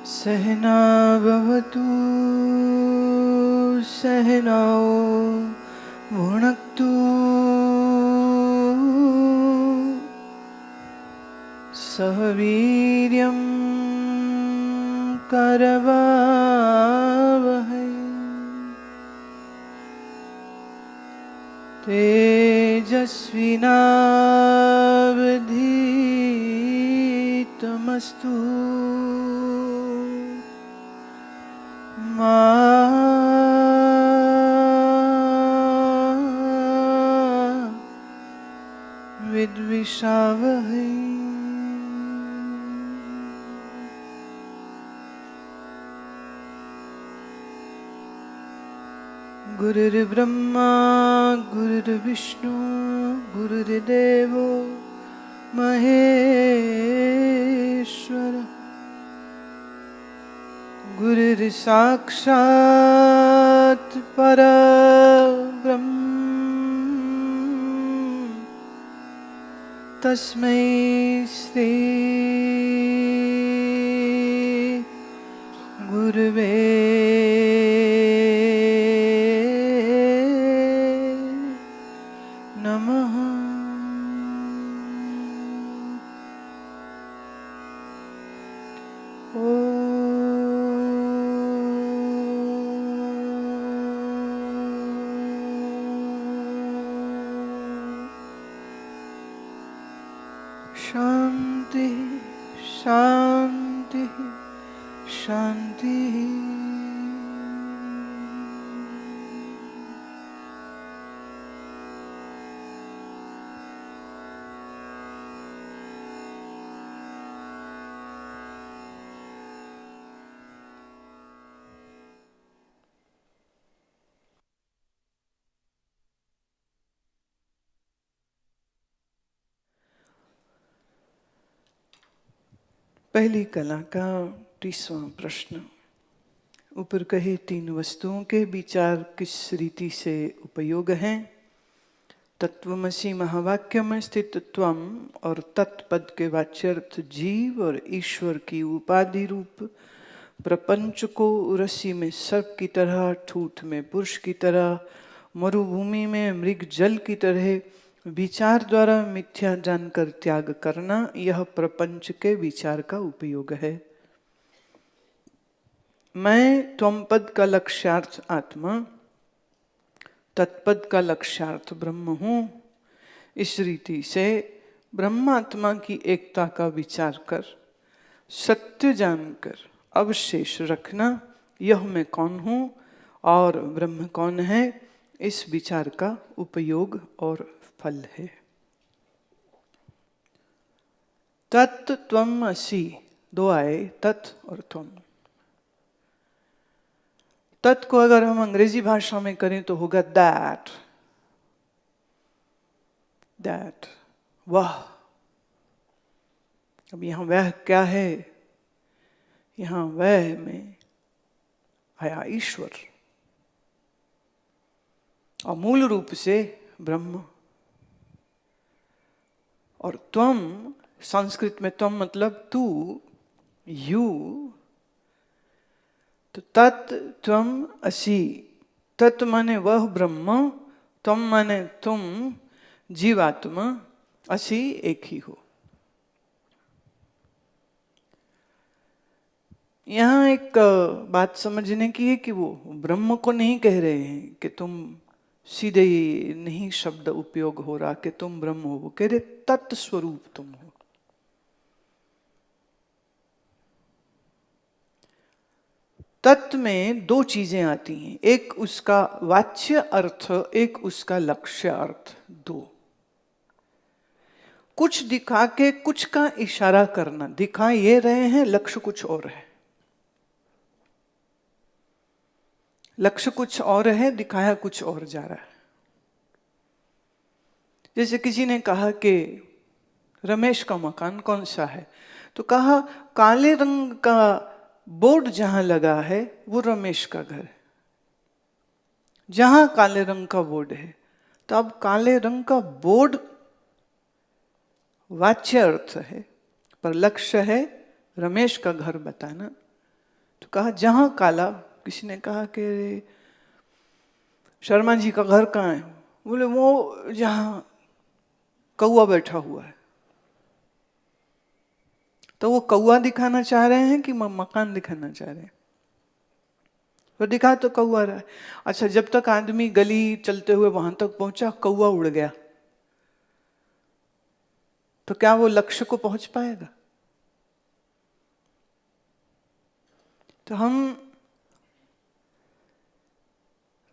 सहना भवतु सहनौ भुनक्तु सह वीर्यं करवावहै तेजस्विनावधीतमस्तु मा विद्विषावहै। गुरुर्ब्रह्मा गुरुर्विष्णु गुरुर्देवो महेश्वर गुरुर्साक्षात् परब्रह्म तस्मै श्री गुरुवे नमः। शांति शांति शांति। पहली कला का 30वां प्रश्न। ऊपर कहे 3 वस्तुओं के विचार किस रीति से उपयोग हैं? तत्वमसि महावाक्य में स्थित त्वम और तत्पद के वाच्यर्थ जीव और ईश्वर की उपाधि रूप प्रपंच को रस्सी में सर्प की तरह, ठूठ में पुरुष की तरह, मरुभूमि में मृग जल की तरह विचार द्वारा मिथ्या जानकर त्याग करना, यह प्रपंच के विचार का उपयोग है। मैं त्वम पद का लक्ष्यार्थ आत्मा, तत्पद का लक्ष्यार्थ ब्रह्म हूँ। इस रीति से ब्रह्मात्मा की एकता का विचार कर सत्य जानकर अवशेष रखना, यह मैं कौन हूँ और ब्रह्म कौन है, इस विचार का उपयोग और फल है। तत् त्वम असि, 2 आए, तत् और त्वम। तत् को अगर हम अंग्रेजी भाषा में करें तो होगा दैट, दैट, वह। अब यहां वह क्या है? यहां वह में आया ईश्वर और मूल रूप से ब्रह्म। और त्वम, संस्कृत में त्वम मतलब तू, यू। तो तत् त्वम असि, तत् माने वह ब्रह्म, त्वम माने तुम जीवात्मा, असि एक ही हो। यहां एक बात समझने की है कि वो ब्रह्म को नहीं कह रहे हैं कि तुम सीधे ही नहीं शब्द उपयोग हो रहा कि तुम ब्रह्म हो, वो कह रहे तत्स्वरूप तुम हो। तत्व में 2 चीजें आती हैं, एक उसका वाच्य अर्थ, एक उसका लक्ष्य अर्थ। 2 कुछ दिखा के कुछ का इशारा करना, दिखा ये रहे हैं, लक्ष्य कुछ और है। लक्ष्य कुछ और है, दिखाया कुछ और जा रहा है। जैसे किसी ने कहा कि रमेश का मकान कौन सा है, तो कहा काले रंग का बोर्ड जहां लगा है वो रमेश का घर है। जहां काले रंग का बोर्ड है, तो अब काले रंग का बोर्ड वाच्य अर्थ है, पर लक्ष्य है रमेश का घर बताना। तो कहा जहां काला। किसी ने कहा कि शर्मा जी का घर कहाँ है? बोले वो जहां कौआ बैठा हुआ है। तो वो कौआ दिखाना चाह रहे हैं कि मकान दिखाना चाह रहे हैं? तो दिखा तो कौआ रहा है। अच्छा, जब तक आदमी गली चलते हुए वहां तक पहुंचा, कौआ उड़ गया, तो क्या वो लक्ष्य को पहुंच पाएगा? तो हम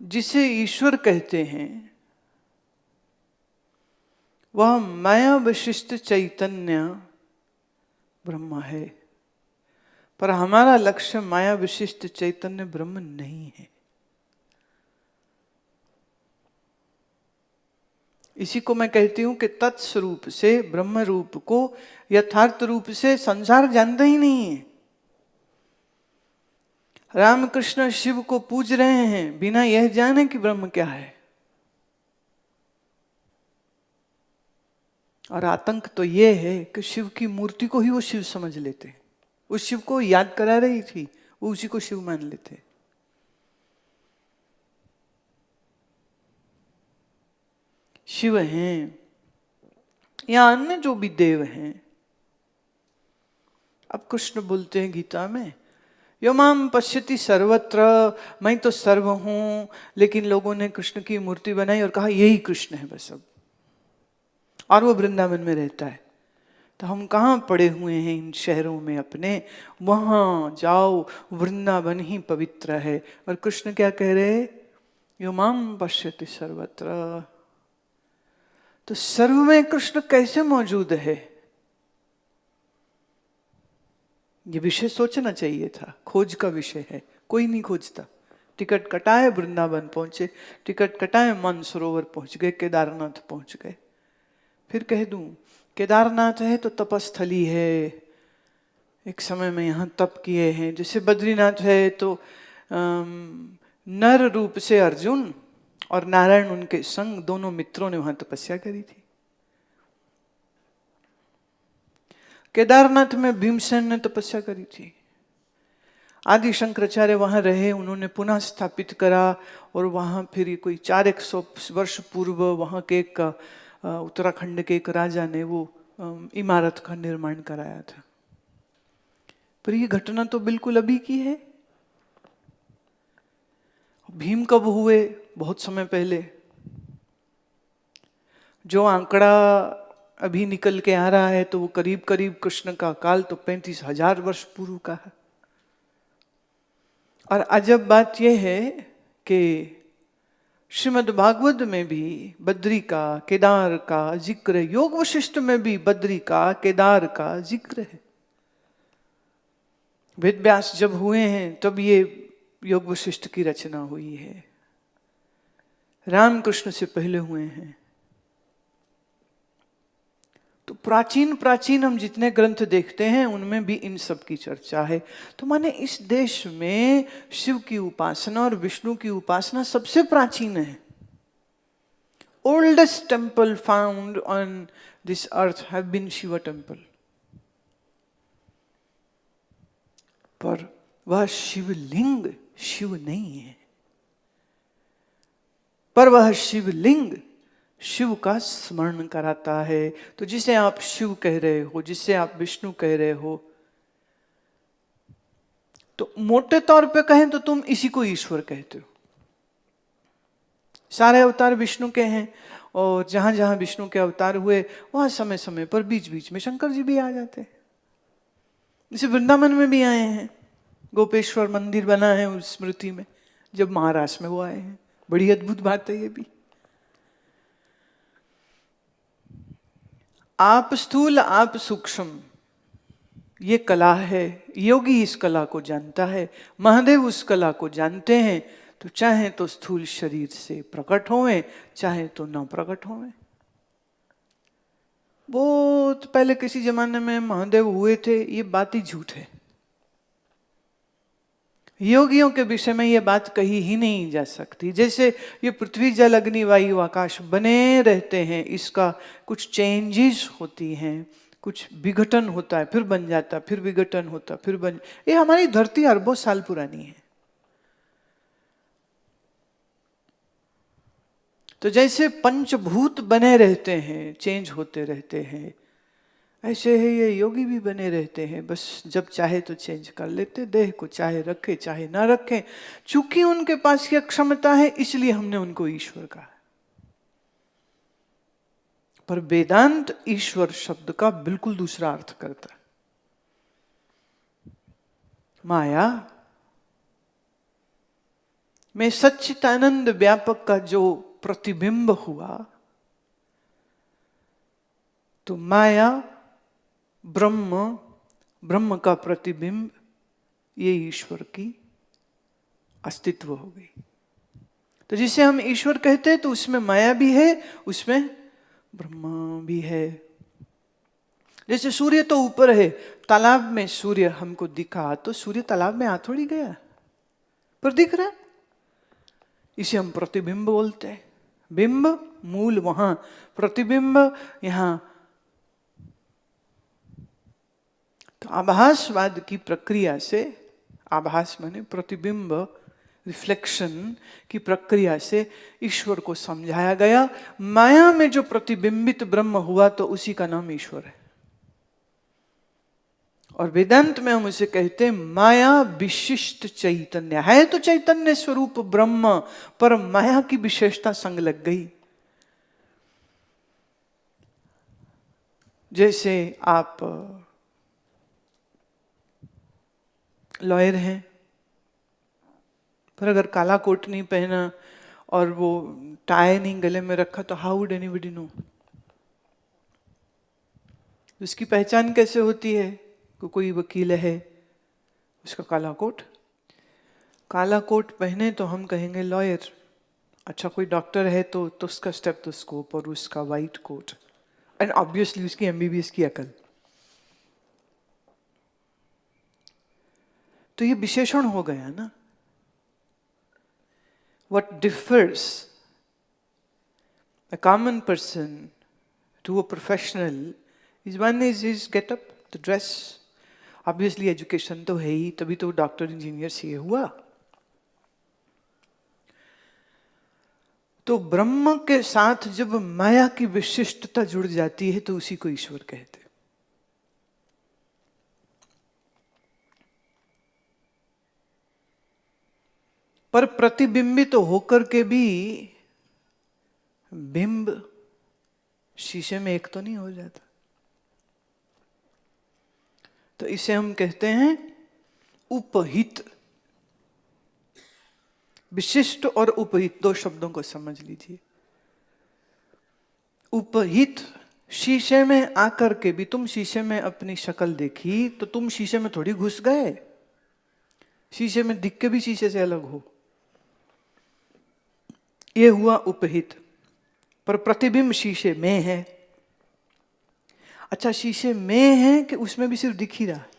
जिसे ईश्वर कहते हैं वह माया विशिष्ट चैतन्य ब्रह्म है, पर हमारा लक्ष्य माया विशिष्ट चैतन्य ब्रह्म नहीं है। इसी को मैं कहती हूं कि तत्स्वरूप से ब्रह्म रूप को यथार्थ रूप से संसार जानता ही नहीं है। रामकृष्ण शिव को पूज रहे हैं बिना यह जाने कि ब्रह्म क्या है। और आतंक तो यह है कि शिव की मूर्ति को ही वो शिव समझ लेते। उस शिव को याद करा रही थी, वो उसी को शिव मान लेते। शिव हैं या अन्य जो भी देव हैं। अब कृष्ण बोलते हैं गीता में, यो माम पश्यति सर्वत्र, मैं तो सर्व हूं। लेकिन लोगों ने कृष्ण की मूर्ति बनाई और कहा यही कृष्ण है बस अब, और वो वृंदावन में रहता है। तो हम कहाँ पड़े हुए हैं इन शहरों में अपने? वहां जाओ, वृंदावन ही पवित्र है। और कृष्ण क्या कह रहे हैं? यो माम पश्यति सर्वत्र। तो सर्व में कृष्ण कैसे मौजूद है? ये विषय सोचना चाहिए था। खोज का विषय है, कोई नहीं खोजता। टिकट कटाए, वृंदावन पहुंचे, टिकट कटाए, मानसरोवर पहुंच गए, केदारनाथ पहुंच गए। फिर कह दूं केदारनाथ है तो तपस्थली है, एक समय में यहाँ तप किए हैं। जैसे बद्रीनाथ है तो नर रूप से अर्जुन और नारायण उनके संग दोनों मित्रों ने वहां तपस्या करी थी। केदारनाथ में भीमसेन ने तपस्या करी थी। आदि शंकराचार्य वहां रहे, उन्होंने पुनः स्थापित करा। और वहां फिर कोई 400 वर्ष पूर्व वहां के एक उत्तराखंड के एक राजा ने वो इमारत का निर्माण कराया था। पर ये घटना तो बिल्कुल अभी की है। भीम कब हुए? बहुत समय पहले। जो आंकड़ा अभी निकल के आ रहा है तो वो करीब करीब कृष्ण का काल तो 35,000 वर्ष पूर्व का है। और अजब बात यह है कि श्रीमद् भागवत में भी बद्री का, केदार का जिक्र है। योग वशिष्ठ में भी बद्री का, केदार का जिक्र है। वेद व्यास जब हुए हैं तब ये योग वशिष्ठ की रचना हुई है। रामकृष्ण से पहले हुए हैं। तो प्राचीन हम जितने ग्रंथ देखते हैं उनमें भी इन सब की चर्चा है। तो माने इस देश में शिव की उपासना और विष्णु की उपासना सबसे प्राचीन है। Oldest temple found on this earth have been Shiva temple. पर वह शिवलिंग शिव नहीं है, पर वह शिवलिंग शिव का स्मरण कराता है। तो जिसे आप शिव कह रहे हो, जिसे आप विष्णु कह रहे हो, तो मोटे तौर पे कहें तो तुम इसी को ईश्वर कहते हो। सारे अवतार विष्णु के हैं और जहां जहां विष्णु के अवतार हुए वहां समय समय पर बीच बीच में शंकर जी भी आ जाते हैं। जैसे वृंदावन में भी आए हैं, गोपेश्वर मंदिर बना है उस स्मृति में, जब महाराष्ट्र में वो आए हैं। बड़ी अद्भुत बात है ये भी। आप स्थूल आप सूक्ष्म, ये कला है। योगी इस कला को जानता है, महादेव उस कला को जानते हैं। तो चाहे तो स्थूल शरीर से प्रकट होवें, चाहे तो न प्रकट होवें। बहुत पहले किसी जमाने में महादेव हुए थे, ये बात ही झूठ है। योगियों के विषय में ये बात कही ही नहीं जा सकती। जैसे ये पृथ्वी जल अग्नि वायु आकाश बने रहते हैं, इसका कुछ चेंजेस होती हैं, कुछ विघटन होता है फिर बन जाता, फिर विघटन होता फिर बन। ये हमारी धरती अरबों साल पुरानी है। तो जैसे पंचभूत बने रहते हैं, चेंज होते रहते हैं, ऐसे ही ये योगी भी बने रहते हैं। बस जब चाहे तो चेंज कर लेते देह को, चाहे रखे चाहे ना रखे। चूंकि उनके पास यह क्षमता है इसलिए हमने उनको ईश्वर कहा। पर वेदांत ईश्वर शब्द का बिल्कुल दूसरा अर्थ करता है। माया में सच्चिदानंद व्यापक का जो प्रतिबिंब हुआ, तो माया ब्रह्म का प्रतिबिंब, ये ईश्वर की अस्तित्व हो गई। तो जिसे हम ईश्वर कहते हैं तो उसमें माया भी है, उसमें ब्रह्म भी है। जैसे सूर्य तो ऊपर है, तालाब में सूर्य हमको दिखा तो सूर्य तालाब में आ थोड़ी गया, पर दिख रहा है, इसे हम प्रतिबिंब बोलते हैं। बिंब मूल वहां, प्रतिबिंब यहां। तो आभासवाद की प्रक्रिया से, आभास माने प्रतिबिंब, रिफ्लेक्शन की प्रक्रिया से ईश्वर को समझाया गया। माया में जो प्रतिबिंबित ब्रह्म हुआ तो उसी का नाम ईश्वर है। और वेदांत में हम उसे कहते हैं माया विशिष्ट चैतन्य। है तो चैतन्य स्वरूप ब्रह्म, पर माया की विशेषता संग लग गई। जैसे आप लॉयर हैं, पर अगर काला कोट नहीं पहना और वो टाई नहीं गले में रखा तो हाउ वुड एनीबॉडी नो? उसकी पहचान कैसे होती है? कोई वकील है, उसका काला कोट, काला कोट पहने तो हम कहेंगे लॉयर। अच्छा कोई डॉक्टर है तो उसका स्टेथोस्कोप और उसका वाइट कोट, एंड ऑब्वियसली उसकी एमबीबीएस की अकल। तो ये विशेषण हो गया ना। What differs a common person to a professional is one is his get up, the dress. Obviously education तो है ही, तभी तो डॉक्टर इंजीनियर सीए हुआ। तो ब्रह्म के साथ जब माया की विशिष्टता जुड़ जाती है तो उसी को ईश्वर कहते हैं। पर प्रतिबिंबित तो होकर के भी बिंब शीशे में एक तो नहीं हो जाता। तो इसे हम कहते हैं उपहित। विशिष्ट और उपहित दो शब्दों को समझ लीजिए। उपहित, शीशे में आकर के भी, तुम शीशे में अपनी शक्ल देखी तो तुम शीशे में थोड़ी घुस गए, शीशे में दिख के भी शीशे से अलग हो, ये हुआ उपहित। पर प्रतिबिंब शीशे में है। अच्छा शीशे में है कि उसमें भी सिर्फ दिख ही रहा है?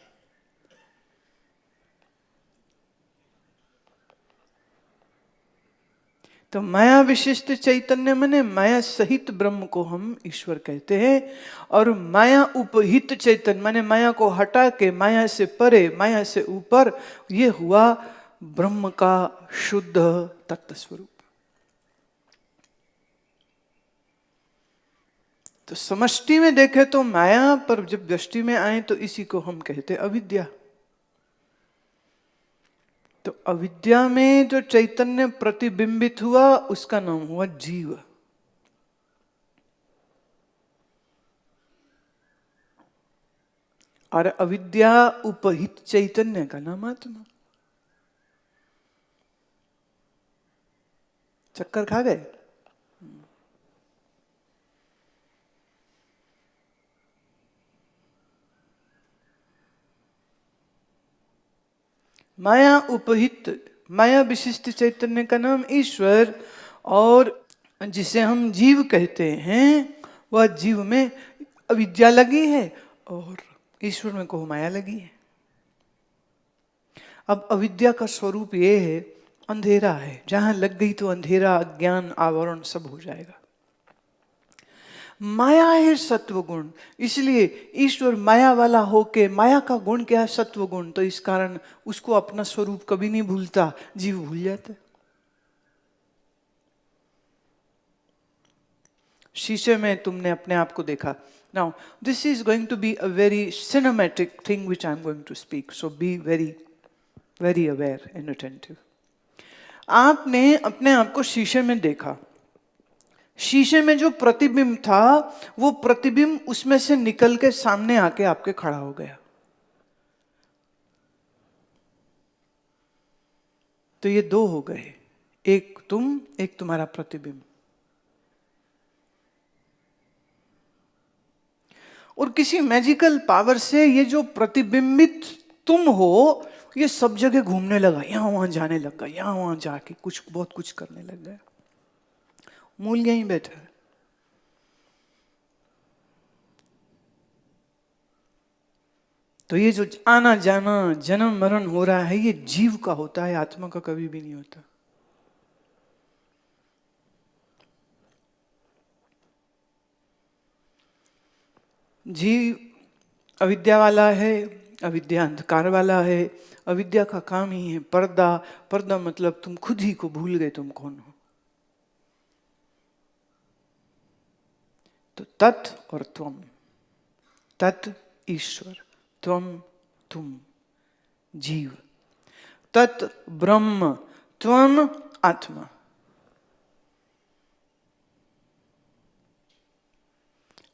तो माया विशिष्ट चैतन्य माने माया सहित ब्रह्म को हम ईश्वर कहते हैं। और माया उपहित चैतन्य माने माया को हटा के, माया से परे, माया से ऊपर, ये हुआ ब्रह्म का शुद्ध तत्व स्वरूप। तो समष्टि में देखे तो माया, पर जब व्यष्टि में आए तो इसी को हम कहते अविद्या। तो अविद्या में जो चैतन्य प्रतिबिंबित हुआ उसका नाम हुआ जीव। और अविद्या उपहित चैतन्य का नाम आत्मा। चक्कर खा गए? माया उपहित, माया विशिष्ट चैतन्य का नाम ईश्वर। और जिसे हम जीव कहते हैं वह जीव में अविद्या लगी है और ईश्वर में को माया लगी है। अब अविद्या का स्वरूप ये है, अंधेरा है, जहां लग गई तो अंधेरा, अज्ञान, आवरण सब हो जाएगा। माया है सत्व गुण, इसलिए ईश्वर माया वाला होके, माया का गुण क्या है? सत्व गुण। तो इस कारण उसको अपना स्वरूप कभी नहीं भूलता, जीव भूल जाता है। शीशे में तुमने अपने आप को देखा। Now this is going to be a very cinematic thing which I am going to speak, so be very very aware and attentive. आपने अपने आप को शीशे में देखा, शीशे में जो प्रतिबिंब था वो प्रतिबिंब उसमें से निकल के सामने आके आपके खड़ा हो गया। तो ये दो हो गए, एक तुम, एक तुम्हारा प्रतिबिंब। और किसी मैजिकल पावर से ये जो प्रतिबिंबित तुम हो, ये सब जगह घूमने लगा, यहां वहां जाने लगा, यहां वहां जाके कुछ बहुत कुछ करने लग गया। मूल यहीं बैठा है। तो ये जो आना जाना, जन्म मरण हो रहा है, ये जीव का होता है, आत्मा का कभी भी नहीं होता। जीव अविद्या वाला है, अविद्या अंधकार वाला है। अविद्या का काम ही है पर्दा। पर्दा मतलब तुम खुद ही को भूल गए तुम कौन हो। तो तत् और त्वम, तत् ईश्वर, त्वम तुम जीव, तत् ब्रह्म, त्वम आत्मा।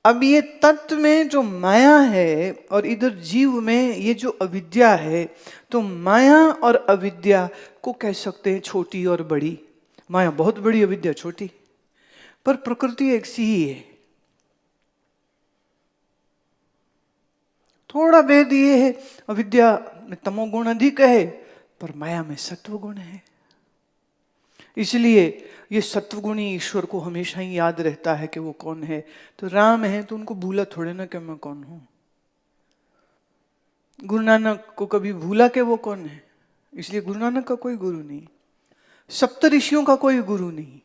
अब ये तत्व में जो माया है और इधर जीव में ये जो अविद्या है, तो माया और अविद्या को कह सकते हैं छोटी और बड़ी। माया बहुत बड़ी, अविद्या छोटी, पर प्रकृति एक सी ही है। थोड़ा भेद ये है, अविद्या में तमोगुण अधिक है पर माया में सत्वगुण है। इसलिए ये सत्वगुणी ईश्वर को हमेशा ही याद रहता है कि वो कौन है। तो राम है तो उनको भूला थोड़े ना कि मैं कौन हूं। गुरु नानक को कभी भूला कि वो कौन है? इसलिए गुरु नानक का कोई गुरु नहीं, सप्त ऋषियों का कोई गुरु नहीं,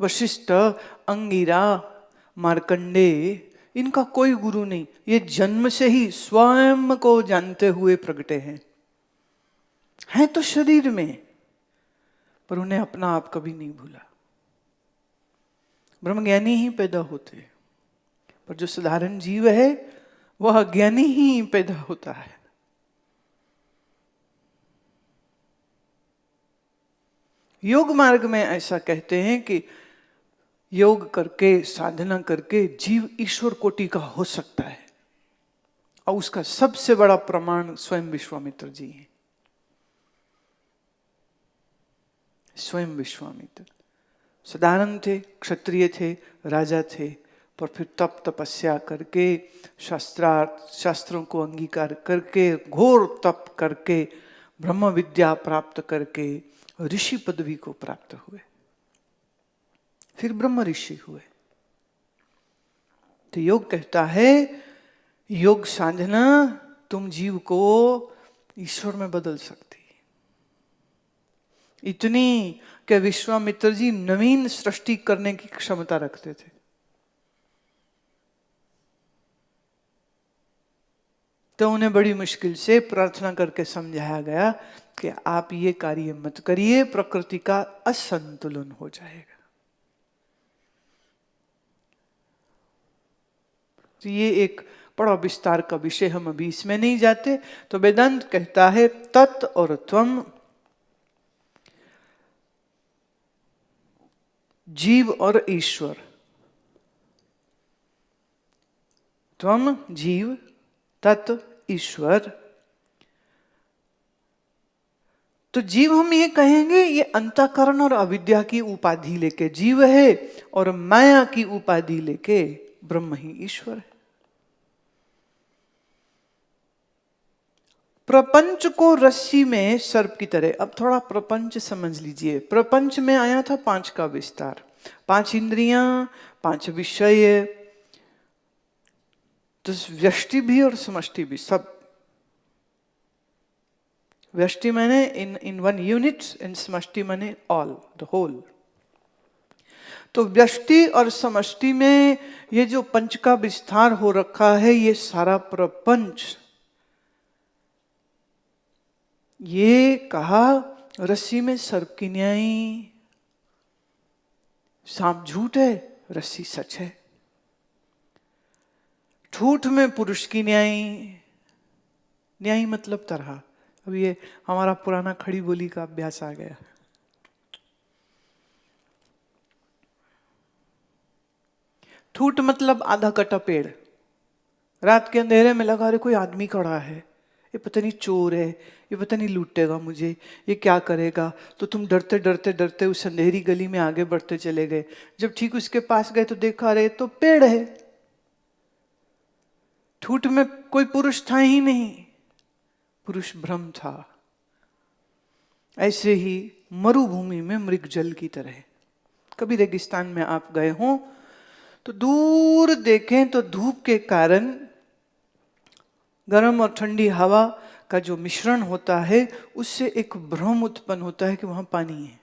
वशिष्ठ, अंगिरा, मार्कंडे, इनका कोई गुरु नहीं। ये जन्म से ही स्वयं को जानते हुए प्रगटे हैं तो शरीर में, पर उन्हें अपना आप कभी नहीं भूला। ब्रह्मज्ञानी ही पैदा होते, पर जो साधारण जीव है वह अज्ञानी ही पैदा होता है। योग मार्ग में ऐसा कहते हैं कि योग करके, साधना करके जीव ईश्वर कोटि का हो सकता है। और उसका सबसे बड़ा प्रमाण स्वयं विश्वामित्र जी हैं। स्वयं विश्वामित्र साधारण थे, क्षत्रिय थे, राजा थे, पर फिर तप तपस्या करके, शास्त्रों को अंगीकार करके, घोर तप करके, ब्रह्म विद्या प्राप्त करके ऋषि पदवी को प्राप्त हुए, फिर ब्रह्म ऋषि हुए। तो योग कहता है, योग साधना तुम जीव को ईश्वर में बदल सकती, इतनी कि विश्वामित्र जी नवीन सृष्टि करने की क्षमता रखते थे। तो उन्हें बड़ी मुश्किल से प्रार्थना करके समझाया गया कि आप ये कार्य मत करिए, प्रकृति का असंतुलन हो जाएगा। तो ये एक बड़ा विस्तार का विषय, हम अभी इसमें नहीं जाते। तो वेदांत कहता है तत् और त्वम, जीव और ईश्वर। त्वम जीव, तत् ईश्वर। तो जीव हम ये कहेंगे ये अंतःकरण और अविद्या की उपाधि लेके जीव है, और माया की उपाधि लेके ब्रह्म ही ईश्वर है। प्रपंच को रस्सी में सर्प की तरह। अब थोड़ा प्रपंच समझ लीजिए। प्रपंच में आया था 5 का विस्तार, 5 इंद्रियां, 5 विषय, तो व्यष्टि भी और समष्टि भी, सब। व्यष्टि माने इन वन यूनिट, इन समष्टि माने ऑल, द होल। तो व्यष्टि और समष्टि में ये जो पंच का विस्तार हो रखा है, ये सारा प्रपंच, ये कहा रस्सी में सर्प की न्यायी, सांप झूठ है, रस्सी सच है। ठूठ में पुरुष की न्यायी, न्यायी मतलब तरह। अब ये हमारा पुराना खड़ी बोली का अभ्यास आ गया। ठूठ मतलब आधा कटा पेड़, रात के अंधेरे में लगा, अरे कोई आदमी खड़ा है, ये पता नहीं चोर है, ये पता नहीं लूटेगा मुझे, ये क्या करेगा। तो तुम डरते डरते डरते उस अंधेरी गली में आगे बढ़ते चले गए। जब ठीक उसके पास गए तो देखा, अरे तो पेड़ है। ठूठ में कोई पुरुष था ही नहीं, पुरुष भ्रम था। ऐसे ही मरुभूमि में मृग जल की तरह। कभी रेगिस्तान में आप गए हों तो दूर देखें तो धूप के कारण गर्म और ठंडी हवा का जो मिश्रण होता है, उससे एक भ्रम उत्पन्न होता है कि वहां पानी है।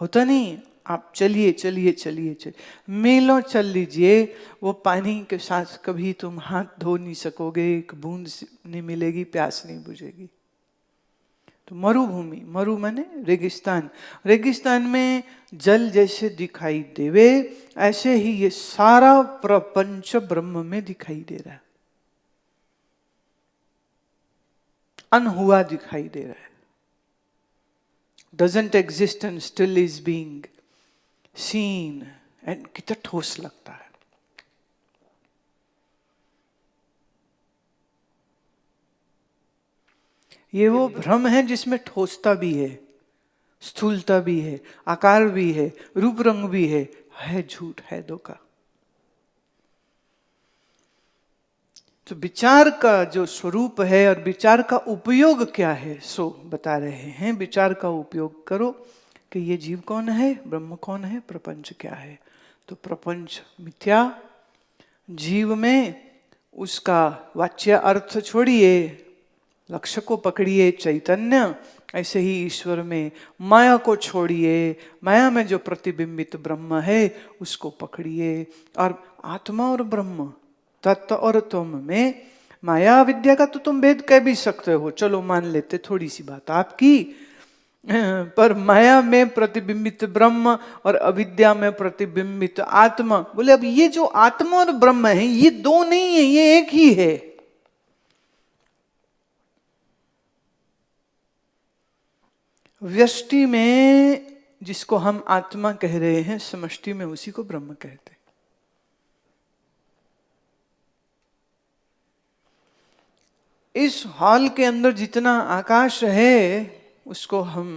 होता नहीं? आप चलिए चलिए चलिए चलिए, मीलों चल लीजिए, वो पानी के साथ कभी तुम हाथ धो नहीं सकोगे, एक बूंद नहीं मिलेगी, प्यास नहीं बुझेगी। तो मरुभूमि, मरु माने रेगिस्तान, रेगिस्तान में जल जैसे दिखाई देवे, ऐसे ही ये सारा प्रपंच ब्रह्म में दिखाई दे रहा है, अनहुआ दिखाई दे रहा है। Doesn't exist and still is being seen, and कितना ठोस लगता है। ये वो भ्रम है जिसमें ठोसता भी है, स्थूलता भी है, आकार भी है, रूप रंग भी है झूठ, है धोखा। तो विचार का जो स्वरूप है और विचार का उपयोग क्या है, सो बता रहे हैं। विचार का उपयोग करो कि ये जीव कौन है, ब्रह्म कौन है, प्रपंच क्या है। तो प्रपंच मिथ्या, जीव में उसका वाच्य अर्थ छोड़िए, लक्ष्य को पकड़िए चैतन्य। ऐसे ही ईश्वर में माया को छोड़िए, माया में जो प्रतिबिंबित ब्रह्म है उसको पकड़िए। और आत्मा और ब्रह्म, तत्व और तुम में माया विद्या का तो तुम भेद कह भी सकते हो, चलो मान लेते, थोड़ी सी बात आपकी। पर माया में प्रतिबिंबित ब्रह्म और अविद्या में प्रतिबिंबित आत्मा, बोले अब ये जो आत्मा और ब्रह्म है ये दो नहीं है, ये एक ही है। व्यष्टि में जिसको हम आत्मा कह रहे हैं, समष्टि में उसी को ब्रह्म कहते हैं। इस हॉल के अंदर जितना आकाश है उसको हम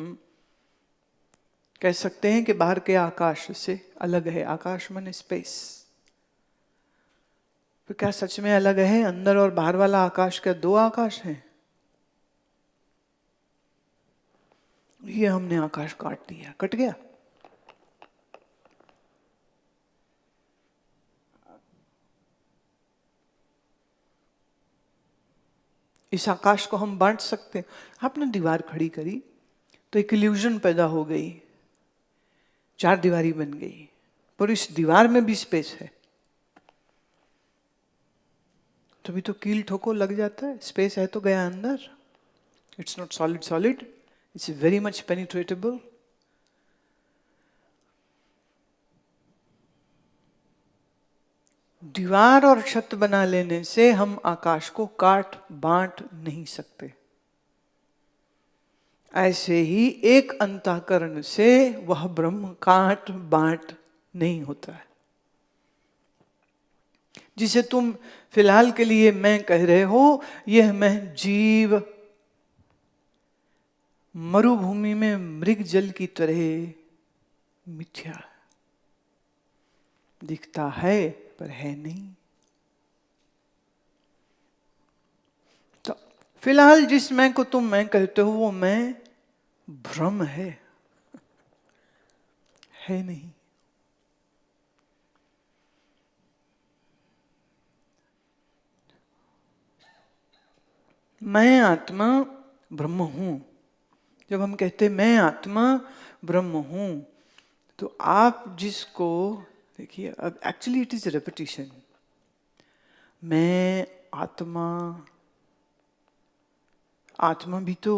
कह सकते हैं कि बाहर के आकाश से अलग है। आकाश माने स्पेस। तो क्या सच में अलग है? अंदर और बाहर वाला आकाश क्या दो आकाश हैं? ये हमने आकाश काट दिया, कट गया। इस आकाश को हम बांट सकते हैं। आपने दीवार खड़ी करी तो एक इल्यूजन पैदा हो गई, चार दीवारी बन गई, पर इस दीवार में भी स्पेस है। तभी तो कील ठोको लग जाता है, स्पेस है तो गया अंदर। It's not solid solid, it's very much penetrable. दीवार और छत बना लेने से हम आकाश को काट बांट नहीं सकते। ऐसे ही एक अंतःकरण से वह ब्रह्म काट बांट नहीं होता है। जिसे तुम फिलहाल के लिए मैं कह रहे हो, यह मैं जीव मरुभूमि में मृग जल की तरह मिथ्या दिखता है पर है नहीं। तो फिलहाल जिस मैं को तुम मैं कहते हो वो मैं भ्रम है नहीं। मैं आत्मा ब्रह्म हूं। जब हम कहते मैं आत्मा ब्रह्म हूं तो आप जिसको देखिए, अब एक्चुअली इट इज रेपिटेशन। मैं आत्मा, आत्मा भी तो,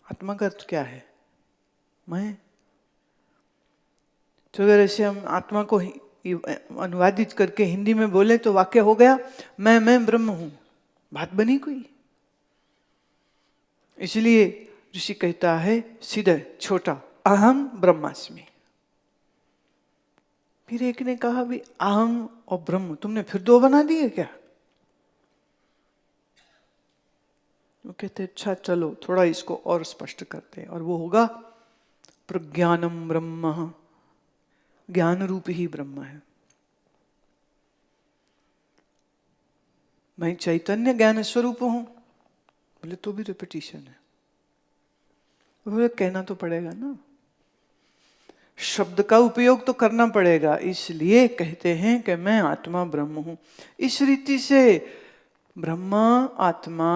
आत्मा का अर्थ क्या है? मैं। तो अगर ऐसे हम आत्मा को अनुवादित करके हिंदी में बोले तो वाक्य हो गया, मैं ब्रह्म हूं। बात बनी कोई? इसलिए ऋषि कहता है सीधे छोटा, अहम ब्रह्मास्मि। फिर एक ने कहा भी अहम और ब्रह्म तुमने फिर दो बना दिए क्या? वो कहते अच्छा चलो थोड़ा इसको और स्पष्ट करते हैं, और वो होगा प्रज्ञानम ब्रह्म, ज्ञान रूप ही ब्रह्म है। मैं चैतन्य ज्ञान स्वरूप हूं, बोले तो भी रिपीटिशन है। बोले कहना तो पड़ेगा ना, शब्द का उपयोग तो करना पड़ेगा, इसलिए कहते हैं कि मैं आत्मा ब्रह्म हूं। इस रीति से ब्रह्मा, आत्मा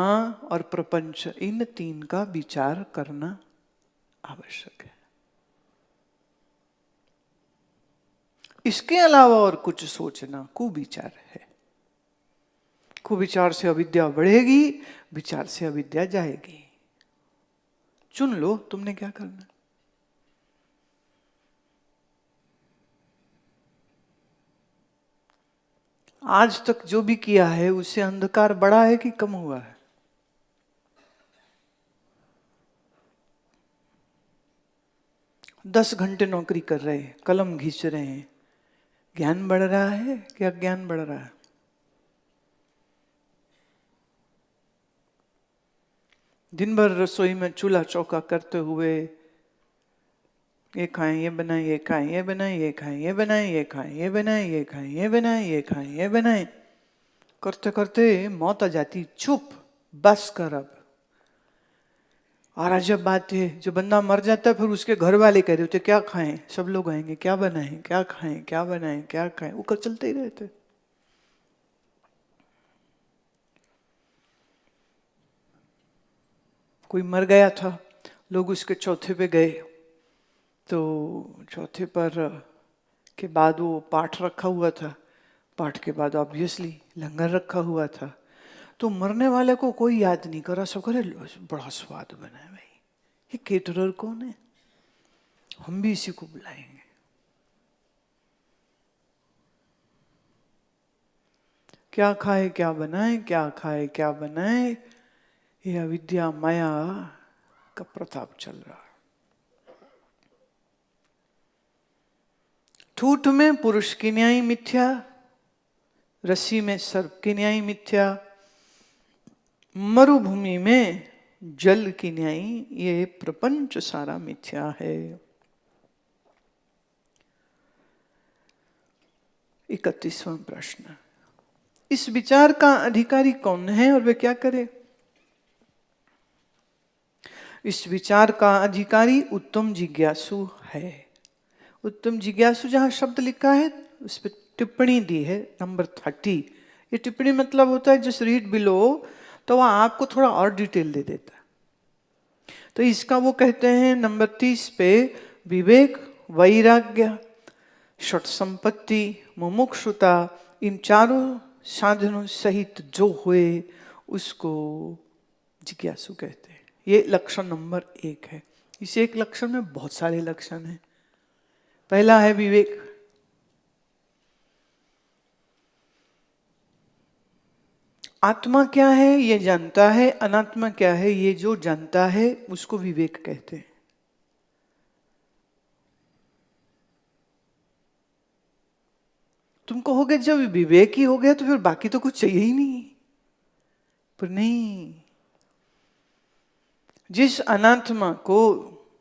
और प्रपंच, इन तीन का विचार करना आवश्यक है। इसके अलावा और कुछ सोचना कुविचार है। कुविचार से अविद्या बढ़ेगी, विचार से अविद्या जाएगी। चुन लो तुमने क्या करना। आज तक जो भी किया है उससे अंधकार बढ़ा है कि कम हुआ है? दस घंटे नौकरी कर रहे हैं, कलम घिस रहे हैं, ज्ञान बढ़ रहा है क्या ज्ञान बढ़ रहा है? दिन भर रसोई में चूल्हा चौका करते हुए ये खाएं ये बनाएं, ये खाएं ये बनाएं, ये खाएं ये बनाएं, ये खाएं ये बनाएं, ये खाएं ये बनाएं, ये खाएं ये बनाएं, करते करते मौत आ जाती। चुप, बस कर अब। और अजब बात है, जो बंदा मर जाता है फिर उसके घर वाले कह रहे होते क्या खाएं, सब लोग आएंगे, क्या बनाएं, क्या खाएं, क्या बनाएं, क्या खाएं, वो कल चलते ही रहते। कोई मर गया था, लोग उसके चौथे पे गए, तो चौथे पर के बाद वो पाठ रखा हुआ था, पाठ के बाद ऑब्वियसली लंगर रखा हुआ था। तो मरने वाले को कोई याद नहीं करा, सब करे बड़ा स्वाद बना है भाई, ये केटरर कौन है, हम भी इसी को बुलाएंगे। क्या खाए क्या बनाए, क्या खाए क्या बनाए, ये अविद्या माया का प्रताप चल रहा है। ठूठ में पुरुष की न्याय मिथ्या, रस्सी में सर्प की न्याय मिथ्या, मरुभूमि में जल की न्याय, ये प्रपंच सारा मिथ्या है। 31वां प्रश्न, इस विचार का अधिकारी कौन है और वे क्या करे? इस विचार का अधिकारी उत्तम जिज्ञासु है। उत्तम जिज्ञासु जहां शब्द लिखा है उस पर टिप्पणी दी है नंबर 30। ये टिप्पणी मतलब होता है जस्ट रीड बिलो, तो वह आपको थोड़ा और डिटेल दे देता है। तो इसका वो कहते हैं नंबर 30 पे, विवेक, वैराग्य, षट संपत्ति, मुमुक्षुता, इन चारों साधनों सहित जो हुए उसको जिज्ञासु कहते हैं। ये लक्षण नंबर 1 है। इस एक लक्षण में बहुत सारे लक्षण हैं। पहला है विवेक। आत्मा क्या है ये जानता है, अनात्मा क्या है ये जो जानता है उसको विवेक कहते हैं। तुम कहोगे जब विवेक ही हो गया तो फिर बाकी तो कुछ चाहिए ही नहीं, पर नहीं। जिस अनात्मा को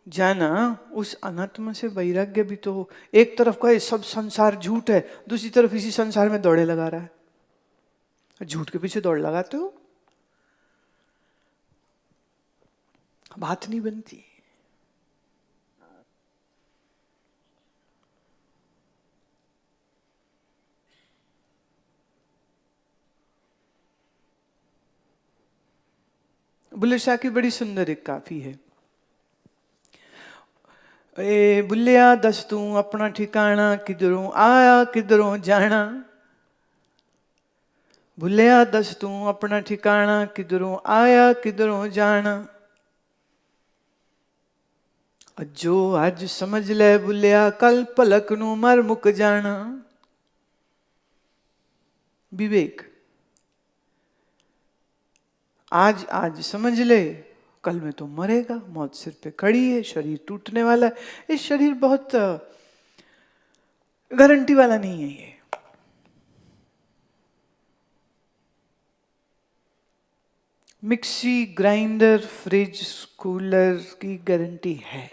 जाना उस अनात्मा से वैराग्य भी तो हो। एक तरफ का सब संसार झूठ है, दूसरी तरफ इसी संसार में दौड़े लगा रहा है। झूठ के पीछे दौड़ लगाते हो, बात नहीं बनती। बुल्ले शाह की बड़ी सुंदर एक काफी है। ए बुल्लिया दस तू अपना ठिकाना, किधरों आया किधरों जाना। बुल्लिया दस तू अपना ठिकाना, किधरों आया किधरों जाना। जो आज समझ ले बुल्लिया, कल पलक नू मर मुक जाना। विवेक, आज आज समझ ले, कल में तो मरेगा, मौत सिर पे खड़ी है, शरीर टूटने वाला है। ये शरीर बहुत गारंटी वाला नहीं है। ये मिक्सी, ग्राइंडर, फ्रिज, कूलर की गारंटी है,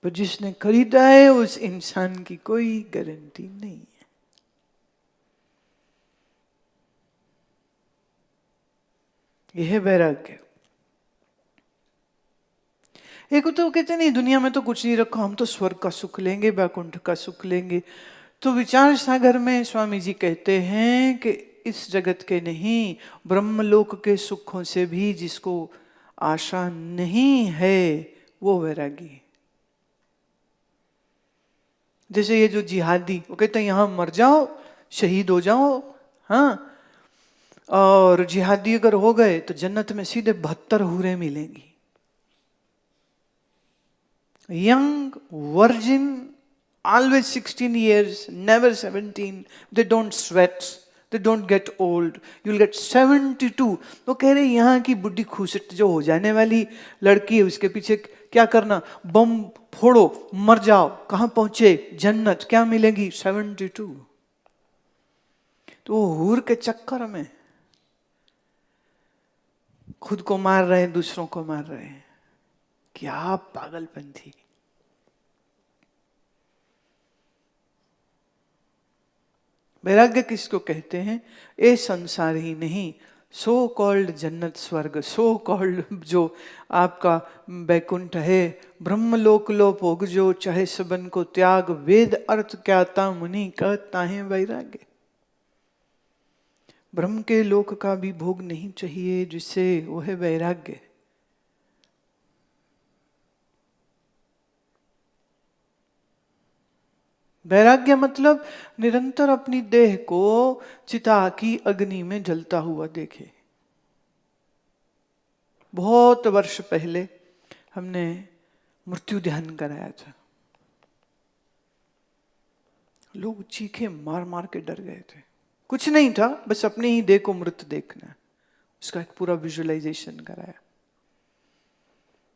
पर जिसने खरीदा है उस इंसान की कोई गारंटी नहीं है। यह है वैराग्य। एक तो कहते नहीं, दुनिया में तो कुछ नहीं रखा, हम तो स्वर्ग का सुख लेंगे, वैकुंठ का सुख लेंगे। तो विचार सागर में स्वामी जी कहते हैं कि इस जगत के नहीं, ब्रह्मलोक के सुखों से भी जिसको आशा नहीं है वो वैरागी। जैसे ये जो जिहादी, वो कहते हैं यहां मर जाओ, शहीद हो जाओ, हाँ, और जिहादी अगर हो गए तो जन्नत में सीधे 72 हूरें मिलेंगी। Young virgin, always 16 years, never 17. They don't sweat, they don't get old. You'll get 72. तो कह रहे यहाँ की बुढ़ी खूसट जो हो जाने वाली लड़की है, उसके पीछे क्या करना, बम फोड़ो, मर जाओ, कहाँ पहुंचे, जन्नत, क्या मिलेगी, 72। तो वो हूर के चक्कर में खुद को मार रहे हैं, दूसरों को मार रहे हैं। क्या पागलपन थी। वैराग्य किसको कहते हैं? ये संसार ही नहीं, सो कॉल्ड जन्नत स्वर्ग, सो कॉल्ड जो आपका बैकुंठ है, ब्रह्मलोक लो भोग जो, चाहे सबन को त्याग, वेद अर्थ क्या ता मुनि कहता है वैराग्य। ब्रह्म के लोक का भी भोग नहीं चाहिए, जिससे वो है वैराग्य। वैराग्य मतलब निरंतर अपनी देह को चिता की अग्नि में जलता हुआ देखे। बहुत वर्ष पहले हमने मृत्यु ध्यान कराया था। लोग चीखे मार मार के डर गए थे। कुछ नहीं था, बस अपनी ही देह को मृत देखना, उसका एक पूरा विजुअलाइजेशन कराया।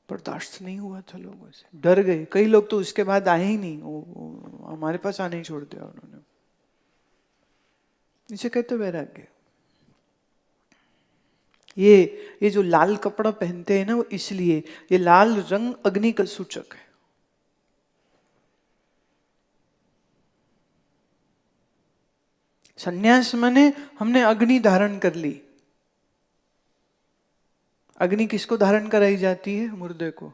बर्दाश्त नहीं हुआ था, लोगों से डर गए। कई लोग तो उसके बाद आए ही नहीं, वो हमारे पास आने ही छोड़ दिया उन्होंने। इसे कहते वैराग्य। ये जो लाल कपड़ा पहनते हैं ना, वो इसलिए, ये लाल रंग अग्नि का सूचक है। संन्यास माने हमने अग्नि धारण कर ली। अग्नि किसको धारण कराई जाती है? मुर्दे को।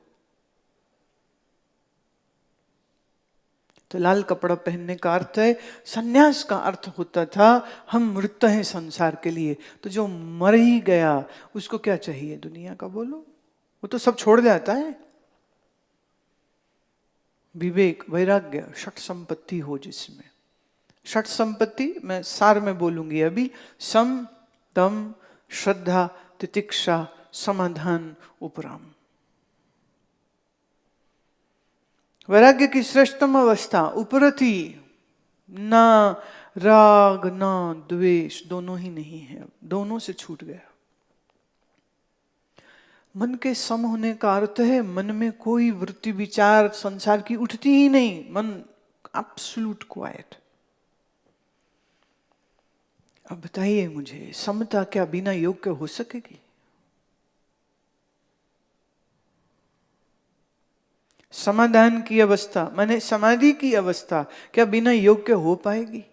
तो लाल कपड़ा पहनने का अर्थ है, संन्यास का अर्थ होता था हम मृत हैं संसार के लिए। तो जो मर ही गया उसको क्या चाहिए दुनिया का, बोलो? वो तो सब छोड़ जाता है। विवेक, वैराग्य, षट संपत्ति हो जिसमें। षट संपत्ति मैं सार में बोलूंगी अभी। सम, दम, श्रद्धा, तितिक्षा, समाधान, उपराम। वैराग्य की श्रेष्ठतम अवस्था उपरति, ना राग ना द्वेष, दोनों ही नहीं है, दोनों से छूट गया। मन के सम होने का अर्थ है मन में कोई वृत्ति विचार संसार की उठती ही नहीं, मन एब्सोल्यूट क्वाइट। अब बताइए मुझे, समता क्या बिना योग के हो सकेगी? समाधान की अवस्था माने समाधि की अवस्था क्या बिना योग के हो पाएगी?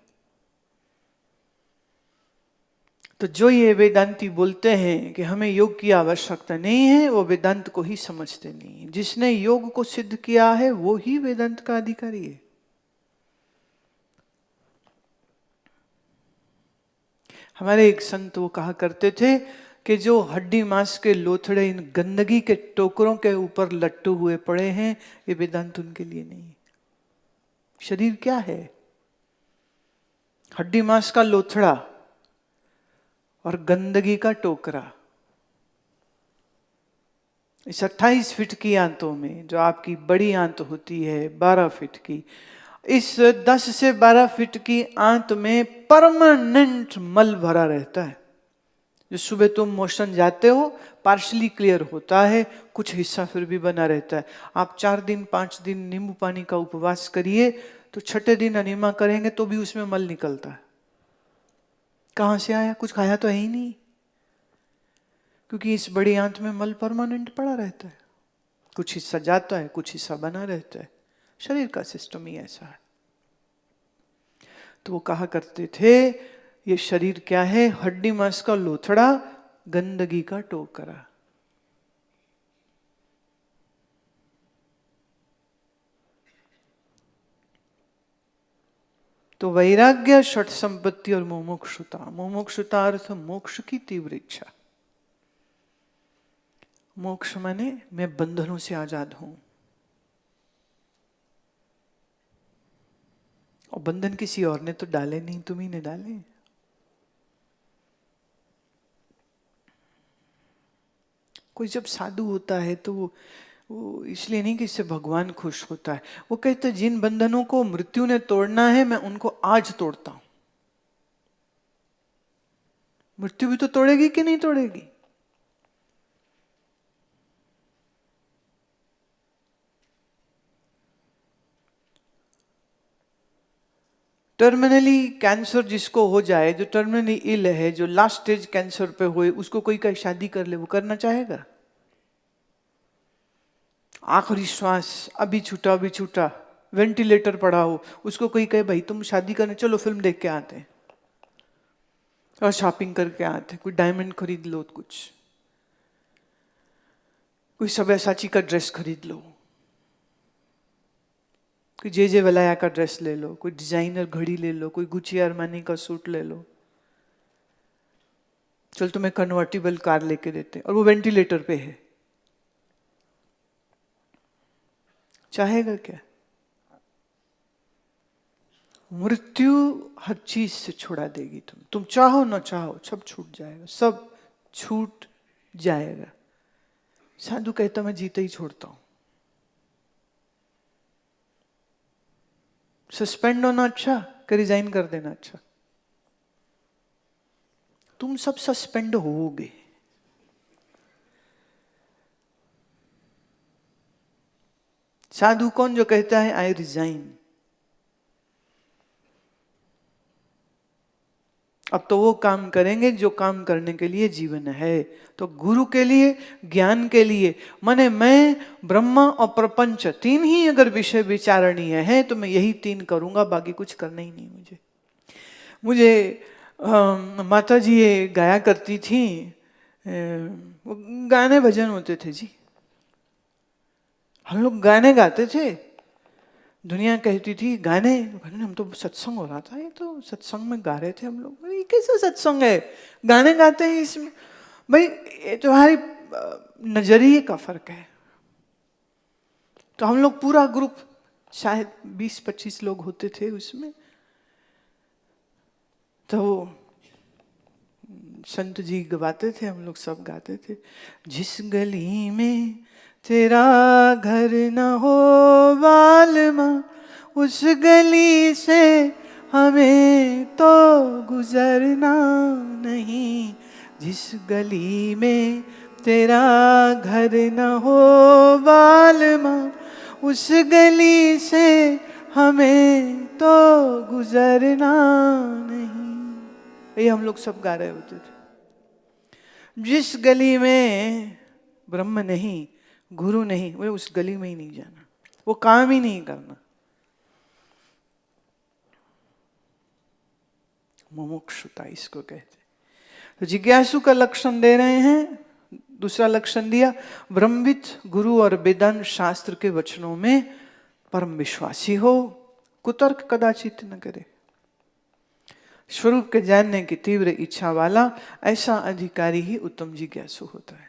तो जो ये वेदांती बोलते हैं कि हमें योग की आवश्यकता नहीं है, वो वेदांत को ही समझते नहीं है। जिसने योग को सिद्ध किया है वो ही वेदांत का अधिकारी है। हमारे एक संत वो कहा करते थे कि जो हड्डी मांस के लोथड़े इन गंदगी के टोकरों के ऊपर लट्टू हुए पड़े हैं, ये वेदांत उनके लिए नहीं है। शरीर क्या है? हड्डी मांस का लोथड़ा और गंदगी का टोकरा। इस 28 फीट की आंतों में, जो आपकी बड़ी आंत होती है 12 फीट की, इस 10 से 12 फीट की आंत में परमानेंट मल भरा रहता है। जो सुबह तुम मोशन जाते हो पार्शली क्लियर होता है, कुछ हिस्सा फिर भी बना रहता है। आप 4 दिन 5 दिन नींबू पानी का उपवास करिए, तो छठे दिन अनिमा करेंगे तो भी उसमें मल निकलता है। कहां से आया? कुछ खाया तो है ही नहीं, क्योंकि इस बड़ी आंत में मल परमानेंट पड़ा रहता है। कुछ हिस्सा जाता है, कुछ हिस्सा बना रहता है। शरीर का सिस्टम ही ऐसा है। तो वो कहा करते थे, ये शरीर क्या है? हड्डी मांस का लोथड़ा, गंदगी का टोकरा। तो वैराग्य, षट संपत्ति और मुमुक्षुता। मुमुक्षुता अर्थ मोक्ष की तीव्र इच्छा। मोक्ष माने मैं बंधनों से आजाद हूं, और बंधन किसी और ने तो डाले नहीं, तुम ही ने डाले। कोई जब साधु होता है तो वो इसलिए नहीं कि इससे भगवान खुश होता है। वो कहते जिन बंधनों को मृत्यु ने तोड़ना है, मैं उनको आज तोड़ता हूं। मृत्यु भी तो तोड़ेगी कि नहीं तोड़ेगी? टर्मिनली कैंसर जिसको हो जाए, जो टर्मिनली इल है, जो लास्ट स्टेज कैंसर पे हुए, उसको कोई कहीं शादी कर ले, वो करना चाहेगा? आखिरी श्वास अभी छूटा, वेंटिलेटर पड़ा हो, उसको कोई कहे भाई तुम शादी करने चलो, फिल्म देख के आते हैं और शॉपिंग करके आते हैं, कोई डायमंड खरीद लो, कोई सब्यासाची का ड्रेस खरीद लो, कोई जे वलाया का ड्रेस ले लो, कोई डिजाइनर घड़ी ले लो, कोई गुची अरमानी का सूट ले लो, चल तुम्हें कन्वर्टिबल कार लेके देते, और वो वेंटिलेटर पे है। चाहेगा क्या? मृत्यु हर चीज से छुड़ा देगी। तुम चाहो ना चाहो, सब छूट जाएगा, सब छूट जाएगा। साधु कहता मैं जीते ही छोड़ता हूं। सस्पेंड होना अच्छा कि रिजाइन कर देना अच्छा? तुम सब सस्पेंड होगे। साधु कौन जो कहता है आई रिजाइन? अब तो वो काम करेंगे जो काम करने के लिए जीवन है। तो गुरु के लिए, ज्ञान के लिए, माने मैं ब्रह्म और प्रपंच तीन ही अगर विषय विचारणीय है तो मैं यही 3 करूंगा, बाकी कुछ करना ही नहीं। मुझे माता जी ये गाया करती थी, वो गाने भजन होते थे जी, हम लोग गाने गाते थे। दुनिया कहती थी गाने, हम तो सत्संग हो रहा था, ये तो सत्संग में गा रहे थे हम लोग। ये कैसा सत्संग है, गाने गाते हैं इसमें? भाई ये तुम्हारी नजरिए का फर्क है। तो हम लोग पूरा ग्रुप शायद 20-25 लोग होते थे उसमें। तो संत जी गवाते थे, हम लोग सब गाते थे। जिस गली में तेरा घर न हो बालमा, उस गली से हमें तो गुजरना नहीं। जिस गली में तेरा घर न हो बालमा, उस गली से हमें तो गुजरना नहीं। ये हम लोग सब गा रहे होते थे। जिस गली में ब्रह्म नहीं, गुरु नहीं, वो उस गली में ही नहीं जाना, वो काम ही नहीं करना। मुमुक्षुता इसको कहते। तो जिज्ञासु का लक्षण दे रहे हैं। दूसरा लक्षण दिया, ब्रह्मविद, गुरु और वेदांत शास्त्र के वचनों में परम विश्वासी हो, कुतर्क कदाचित न करे। स्वरूप के जानने की तीव्र इच्छा वाला ऐसा अधिकारी ही उत्तम जिज्ञासु होता है।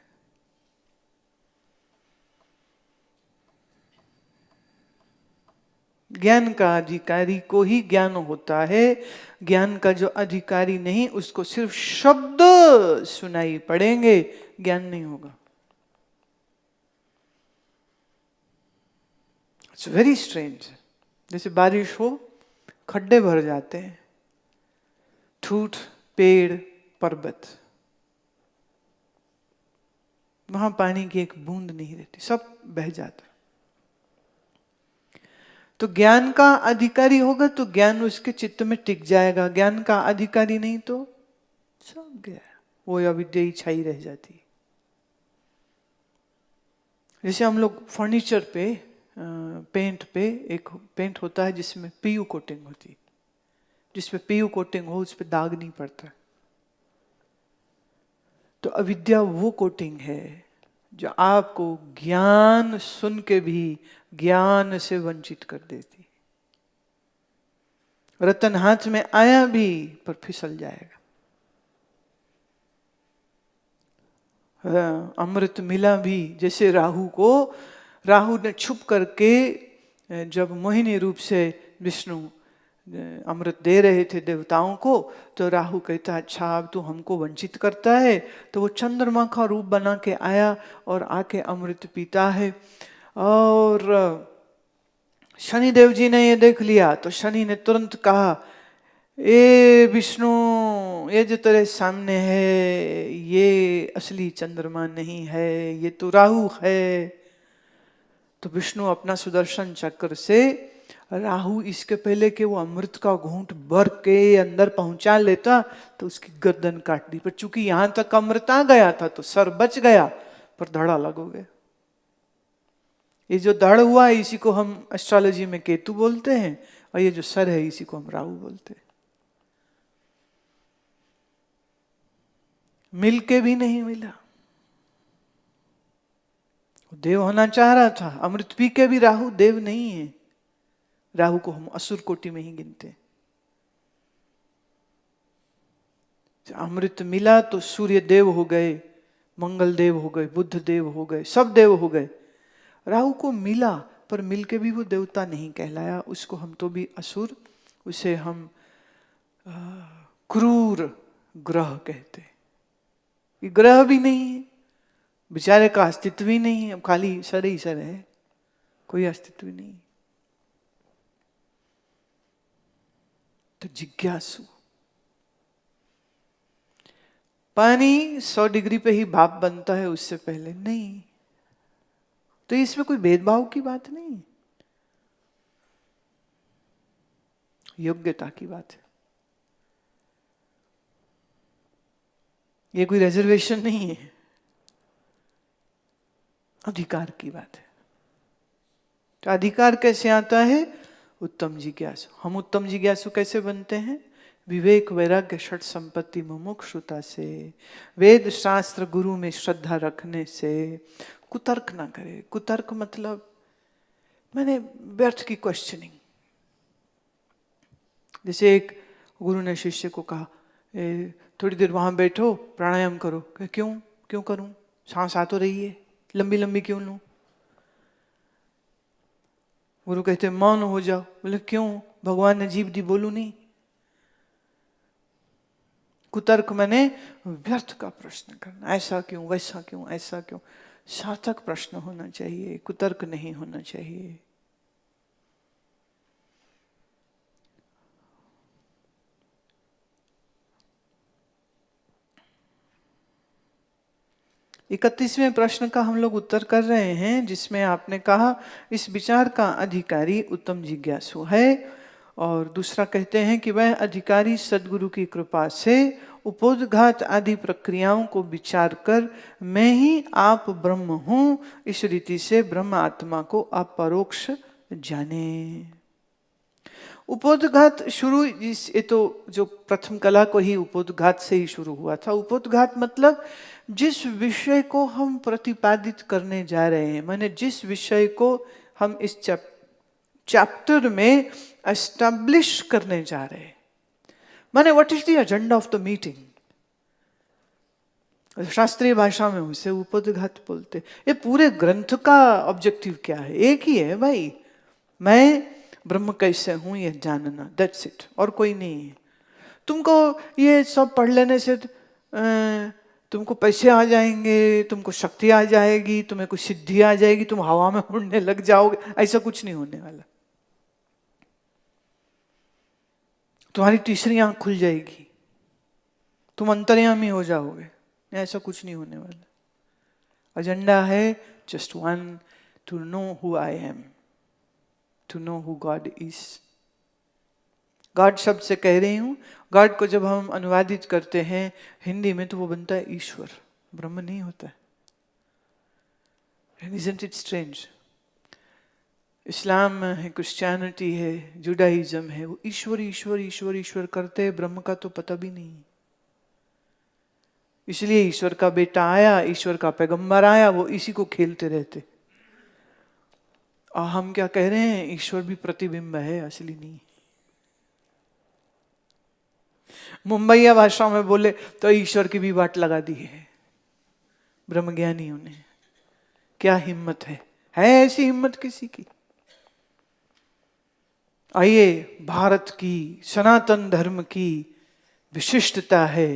ज्ञान का अधिकारी को ही ज्ञान होता है। ज्ञान का जो अधिकारी नहीं, उसको सिर्फ शब्द सुनाई पड़ेंगे, ज्ञान नहीं होगा। It's very strange. जैसे बारिश हो, खड्डे भर जाते हैं, ठूठ, पेड़, पर्वत, वहां पानी की एक बूंद नहीं रहती, सब बह जाता है। तो ज्ञान का अधिकारी होगा तो ज्ञान उसके चित्त में टिक जाएगा, ज्ञान का अधिकारी नहीं तो सब गया, वो अविद्या ही छाई रह जाती। जैसे हम लोग फर्नीचर पे, पेंट पे, एक पेंट होता है जिसमें पीयू कोटिंग होती है, जिसमें पीयू कोटिंग हो उस पर दाग नहीं पड़ता। तो अविद्या वो कोटिंग है जो आपको ज्ञान सुन के भी ज्ञान से वंचित कर देती। रतन हाथ में आया भी पर फिसल जाएगा, अमृत मिला भी। जैसे राहु ने छुप करके जब मोहिनी रूप से विष्णु अमृत दे रहे थे देवताओं को, तो राहु कहता अच्छा अब तू हमको वंचित करता है, तो वो चंद्रमा का रूप बना के आया और आके अमृत पीता है। और शनिदेव जी ने ये देख लिया तो शनि ने तुरंत कहा, ए विष्णु, ये जो तेरे सामने है ये असली चंद्रमा नहीं है, ये तो राहु है। तो विष्णु अपना सुदर्शन चक्र से राहु इसके पहले कि वो अमृत का घूंट भर के अंदर पहुंचा लेता तो उसकी गर्दन काट दी। पर चूंकि यहां तक अमृत आ गया था तो सर बच गया, पर धड़ा लग हो गया। ये जो धड़ हुआ है इसी को हम एस्ट्रोलॉजी में केतु बोलते हैं, और ये जो सर है इसी को हम राहु बोलते हैं। मिल के भी नहीं मिला। देव होना चाह रहा था, अमृत पी के भी राहु देव नहीं है। राहु को हम असुर कोटि में ही गिनते हैं। अमृत मिला तो सूर्य देव हो गए, मंगल देव हो गए, बुध देव हो गए, सब देव हो गए। राहु को मिला पर मिलके भी वो देवता नहीं कहलाया, उसको हम तो भी असुर, उसे हम क्रूर ग्रह कहते। ये ग्रह भी नहीं है, बेचारे का अस्तित्व ही नहीं है, खाली सर ही सर है, कोई अस्तित्व ही नहीं। तो जिज्ञासु, पानी 100 डिग्री पे ही भाप बनता है, उससे पहले नहीं। तो इसमें कोई भेदभाव की बात नहीं, योग्यता की बात है। ये कोई रिजर्वेशन नहीं है, अधिकार की बात है। तो अधिकार कैसे आता है? उत्तम जिज्ञासु। हम उत्तम जिज्ञासु कैसे बनते हैं? विवेक वैराग्य षट संपत्ति मुमुक्षुता से, वेद शास्त्र गुरु में श्रद्धा रखने से। कुतर्क ना करे। कुतर्क मतलब मैंने व्यर्थ की क्वेश्चनिंग। जैसे एक गुरु ने शिष्य को कहा, थोड़ी देर वहां बैठो, प्राणायाम करो। क्यों क्यों करूं? सांस आ तो रही है, लंबी लंबी क्यों लूं? गुरु कहते मौन हो जाओ। बोले क्यों? भगवान ने जीव दी, बोलू नहीं। कुतर्क मैंने व्यर्थ का प्रश्न करना, ऐसा क्यों, वैसा क्यों, ऐसा क्यों। सार्थक प्रश्न होना चाहिए, कुतर्क नहीं होना चाहिए। 31वें प्रश्न का हम लोग उत्तर कर रहे हैं, जिसमें आपने कहा इस विचार का अधिकारी उत्तम जिज्ञासु है। और दूसरा कहते हैं कि वह अधिकारी सदगुरु की कृपा से उपोद्घात आदि प्रक्रियाओं को विचार कर मैं ही आप ब्रह्म हूं, इस रीति से ब्रह्म आत्मा को अपरोक्ष जाने। उपोद्घात शुरू ये तो जो प्रथम कला को ही उपोद्घात से ही शुरू हुआ था। उपोद्घात मतलब जिस विषय को हम प्रतिपादित करने जा रहे हैं, माने जिस विषय को हम इस चैप्टर में एस्टैब्लिश करने जा रहे हैं, माने what is the agenda of the meeting? शास्त्रीय भाषा में उसे उपोद्घात बोलते। ये पूरे ग्रंथ का ऑब्जेक्टिव क्या है? एक ही है भाई, मैं ब्रह्म कैसे हूं ये जानना, दैट्स इट, और कोई नहीं है। तुमको ये सब पढ़ लेने से तुमको पैसे आ जाएंगे, तुमको शक्ति आ जाएगी, तुम्हें कुछ सिद्धि आ जाएगी, तुम हवा में उड़ने लग जाओगे, ऐसा कुछ नहीं होने वाला। तुम्हारी तीसरी आंख खुल जाएगी, तुम अंतर्यामी हो जाओगे, ऐसा कुछ नहीं होने वाला। एजेंडा है just one, to know who I am, to know who God is. God शब्द से कह रही हूं, गॉड को जब हम अनुवादित करते हैं हिंदी में तो वो बनता है ईश्वर, ब्रह्म नहीं होता है। Isn't it strange? इस्लाम है, क्रिश्चियनिटी है, जुडाइज्म है, वो ईश्वर ईश्वर ईश्वर ईश्वर करते हैं, ब्रह्म का तो पता भी नहीं। इसलिए ईश्वर का बेटा आया, ईश्वर का पैगंबर आया, वो इसी को खेलते रहते। और हम क्या कह रहे हैं? ईश्वर भी प्रतिबिंब है, असली नहीं। मुंबईया भाषा में बोले तो ईश्वर की भी बात लगा दी है ब्रह्मज्ञानियों ने। क्या हिम्मत है ऐसी हिम्मत किसी की? आइए, भारत की सनातन धर्म की विशिष्टता है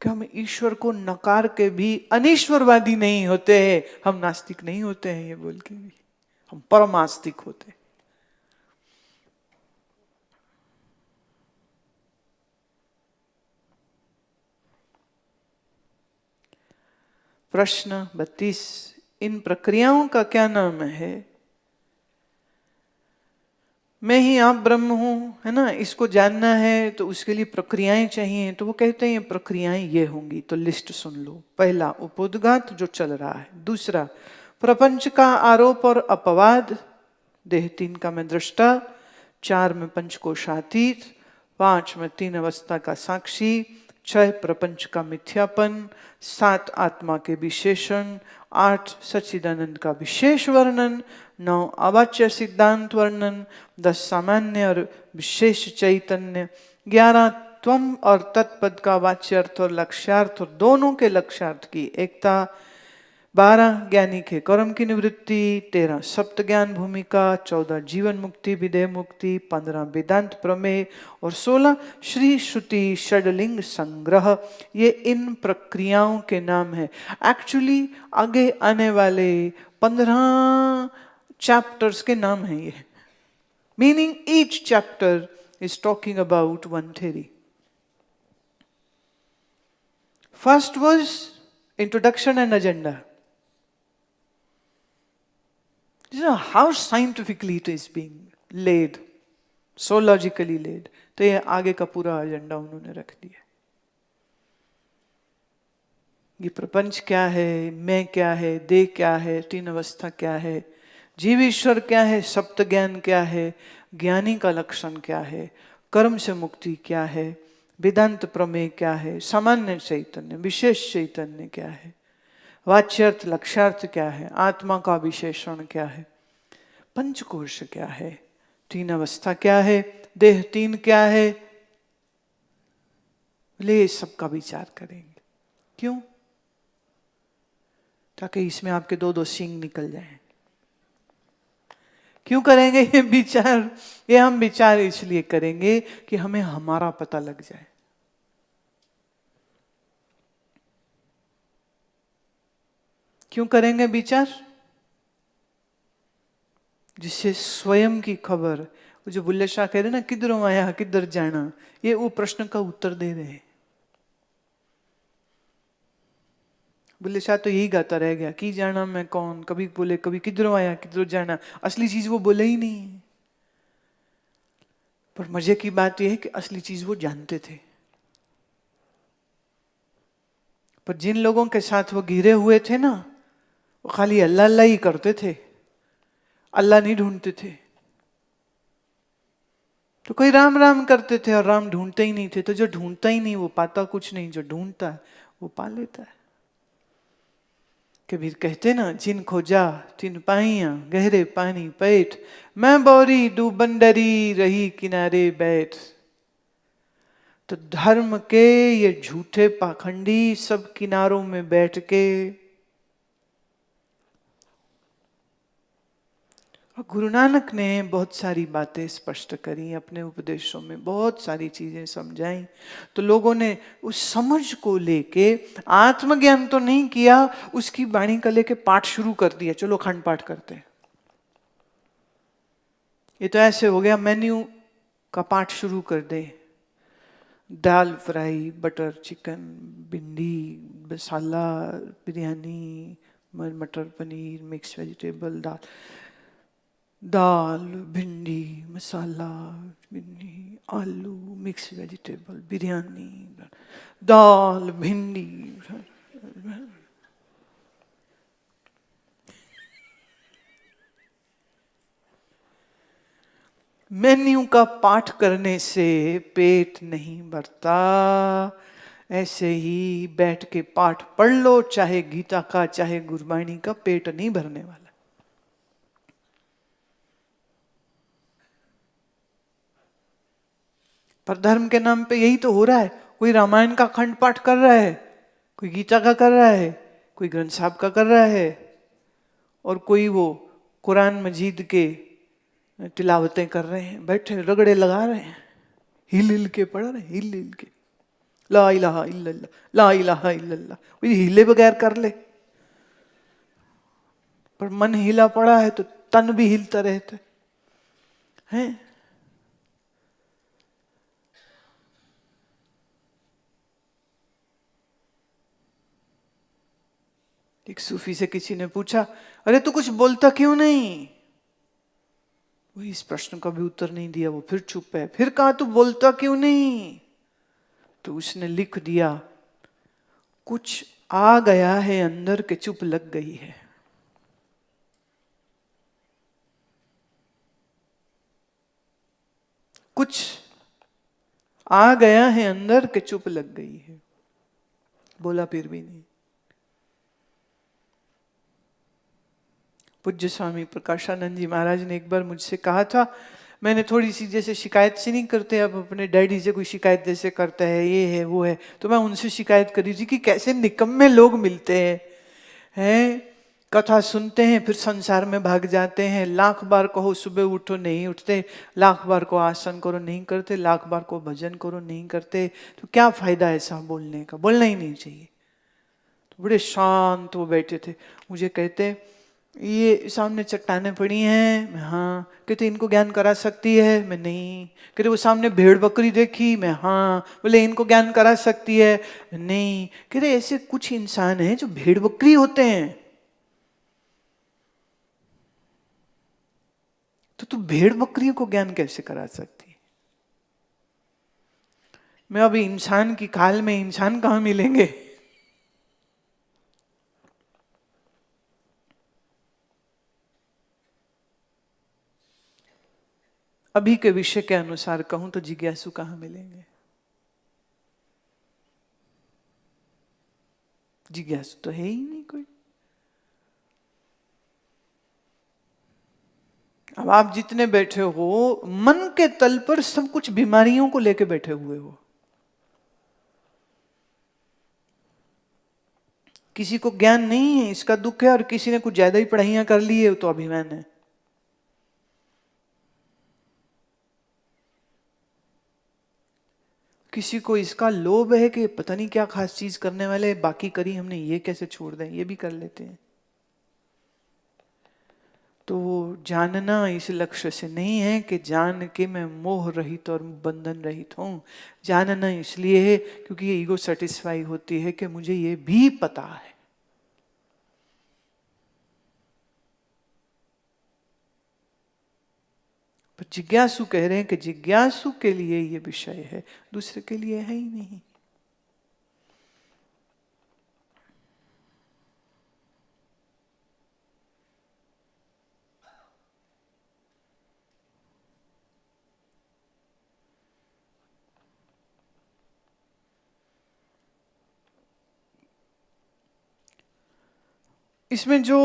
कि हम ईश्वर को नकार के भी अनीश्वरवादी नहीं होते हैं, हम नास्तिक नहीं होते हैं ये बोल के भी, हम परम आस्तिक होते हैं। प्रश्न 32, इन प्रक्रियाओं का क्या नाम है? मैं ही आप ब्रह्म हूं, है ना, इसको जानना है तो उसके लिए प्रक्रियाएं चाहिए। तो वो कहते हैं ये प्रक्रियाएं ये होंगी, तो लिस्ट सुन लो। पहला, उपोद्घात जो चल रहा है। दूसरा, प्रपंच का आरोप और अपवाद। देह 3 का मैं दृष्टा, 4 में पंचकोशातीत, 5 में 3 अवस्था का साक्षी, 6 प्रपंच का मिथ्यापन, 7 आत्मा के विशेषण, 8 सच्चिदानंद का विशेष वर्णन, 9 अवाच्य सिद्धांत वर्णन, 10 सामान्य और विशेष चैतन्य, 11 त्वम और तत्पद का वाच्यार्थ और लक्ष्यार्थ और दोनों के लक्ष्यार्थ की एकता, 12 ज्ञानी के कर्म की निवृत्ति, 13 सप्त ज्ञान भूमिका, 14 जीवन मुक्ति विदेह मुक्ति, 15 वेदांत प्रमेय और 16 श्री श्रुति षडलिंग संग्रह। ये इन प्रक्रियाओं के नाम है। एक्चुअली आगे आने वाले 15 चैप्टर्स के नाम है ये, meaning each chapter is talking about one theory. First was introduction and agenda. You know how scientifically it is being laid, so logically laid. तो ये आगे का पूरा एजेंडा उन्होंने रख दिया। ये प्रपंच क्या है, मैं क्या है, देह क्या है, 3 अवस्था क्या है, जीव ईश्वर क्या है, सप्त ज्ञान क्या है, ज्ञानी का लक्षण क्या है, कर्म से मुक्ति क्या है, वेदांत प्रमेय क्या है, सामान्य चैतन्य, विशेष चैतन्य क्या है, वाच्यार्थ लक्ष्यार्थ क्या है, आत्मा का विशेषण क्या है, पंचकोश क्या है, 3 अवस्था क्या है, देह 3 क्या है, ले सबका विचार करेंगे। क्यों? ताकि इसमें आपके 2-2 सींग निकल जाएं। क्यों करेंगे ये विचार? ये हम विचार इसलिए करेंगे कि हमें हमारा पता लग जाए। क्यों करेंगे विचार? जिससे स्वयं की खबर, वो जो बुल्ले शाह कह रहे ना, किधरों आया किधर जाना, ये वो प्रश्न का उत्तर दे रहे हैं। बुल्ले शाह तो यही गाता रह गया, की जाना मैं कौन, कभी बोले कभी किधरों आया किधरों जाना, असली चीज वो बोले ही नहीं। पर मजे की बात यह है कि असली चीज वो जानते थे। पर जिन लोगों के साथ वो घिरे हुए थे ना, वो खाली अल्लाह अल्लाह ही करते थे, अल्लाह नहीं ढूंढते थे। तो कोई राम राम करते थे और राम ढूंढते ही नहीं थे। तो जो ढूंढता ही नहीं वो पाता कुछ नहीं, जो ढूंढता है वो पा लेता है। कबीर कहते ना, जिन खोजा तिन पाइया गहरे पानी पैठ, मैं बौरी डूबन डरी रही किनारे बैठ। तो धर्म के ये झूठे पाखंडी सब किनारों में बैठ के, और गुरु नानक ने बहुत सारी बातें स्पष्ट करी अपने उपदेशों में, बहुत सारी चीजें समझाई। तो लोगों ने उस समझ को लेके आत्मज्ञान तो नहीं किया, उसकी वाणी का लेके पाठ शुरू कर दिया, चलो अखंड पाठ करते हैं। ये तो ऐसे हो गया मेन्यू का पाठ शुरू कर दे, दाल फ्राई, बटर चिकन, भिंडी मसाला, बिरयानी, मटर पनीर, मिक्स वेजिटेबल, दाल भिंडी मसाला, भिंडी आलू, मिक्स वेजिटेबल, बिरयानी, दाल भिंडी। मेन्यू का पाठ करने से पेट नहीं भरता। ऐसे ही बैठ के पाठ पढ़ लो, चाहे गीता का चाहे गुरबाणी का, पेट नहीं भरने वाला। पर धर्म के नाम पे यही तो हो रहा है। कोई रामायण का अखंड पाठ कर रहा है, कोई गीता का कर रहा है, कोई ग्रंथ साहब का कर रहा है, और कोई वो कुरान मजीद के तिलावतें कर रहे हैं, बैठे रगड़े लगा रहे हैं, हिल हिल के पढ़ रहे हैं, हिल हिल के ला इलाहा इल्लल्लाह, ला इलाहा इल्लल्लाह। कोई हिले बगैर कर ले, पर मन हिला पड़ा है तो तन भी हिलता रहता है। एक सूफी से किसी ने पूछा, अरे तू कुछ बोलता क्यों नहीं? वो इस प्रश्न का भी उत्तर नहीं दिया, वो फिर चुप है। फिर कहा, तू बोलता क्यों नहीं? तो उसने लिख दिया, कुछ आ गया है अंदर के चुप लग गई है। कुछ आ गया है अंदर के चुप लग गई है। बोला फिर भी नहीं। पूज्य स्वामी प्रकाशानंद जी महाराज ने एक बार मुझसे कहा था, मैंने थोड़ी सी जैसे शिकायत सी नहीं करते अब अपने डैडी से कोई शिकायत जैसे करता है, ये है वो है, तो मैं उनसे शिकायत करी थी कि कैसे निकम्मे लोग मिलते हैं, कथा सुनते हैं फिर संसार में भाग जाते हैं। लाख बार कहो सुबह उठो नहीं उठते, लाख बार को आसन करो नहीं करते, लाख बार को भजन करो नहीं करते, तो क्या फायदा ऐसा बोलने का? बोलना ही नहीं चाहिए। तो बड़े शांत वो बैठे थे, मुझे कहते, ये सामने चट्टानें पड़ी हैं, मैं हाँ। कहते इनको ज्ञान करा सकती है, मैं नहीं। कहते वो सामने भेड़ बकरी देखी, मैं हाँ। बोले इनको ज्ञान करा सकती है, मैं नहीं। कहते ऐसे कुछ इंसान हैं जो भेड़ बकरी होते हैं, तो तू भेड़ बकरियों को ज्ञान कैसे करा सकती है? मैं अभी इंसान की काल में इंसान कहाँ मिलेंगे? अभी के विषय के अनुसार कहूं तो जिज्ञासु कहां मिलेंगे? जिज्ञासु तो है ही नहीं कोई। अब आप जितने बैठे हो मन के तल पर सब कुछ बीमारियों को लेके बैठे हुए हो। किसी को ज्ञान नहीं है इसका दुख है, और किसी ने कुछ ज्यादा ही पढ़ाइयां कर ली है तो अभिमान है। किसी को इसका लोभ है कि पता नहीं क्या खास चीज करने वाले, बाकी करी हमने, ये कैसे छोड़ दें, ये भी कर लेते हैं। तो जानना इस लक्ष्य से नहीं है कि जान के मैं मोह रहित और बंधन रहित हूं। जानना इसलिए है क्योंकि ये ईगो सेटिस्फाई होती है कि मुझे ये भी पता है। पर जिज्ञासु कह रहे हैं कि जिज्ञासु के लिए ये विषय है, दूसरे के लिए है ही नहीं। इसमें जो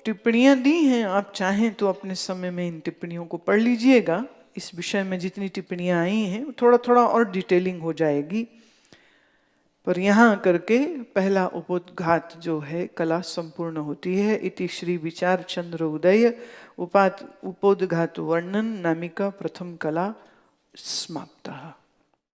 टिप्पणियां दी हैं, आप चाहें तो अपने समय में इन टिप्पणियों को पढ़ लीजिएगा। इस विषय में जितनी टिप्पणियां आई हैं थोड़ा थोड़ा और डिटेलिंग हो जाएगी, पर यहाँ करके पहला उपोद्घात जो है कला संपूर्ण होती है। इति श्री विचार चंद्र उदय उपोद्घात वर्णन नामिका प्रथम कला समाप्ता।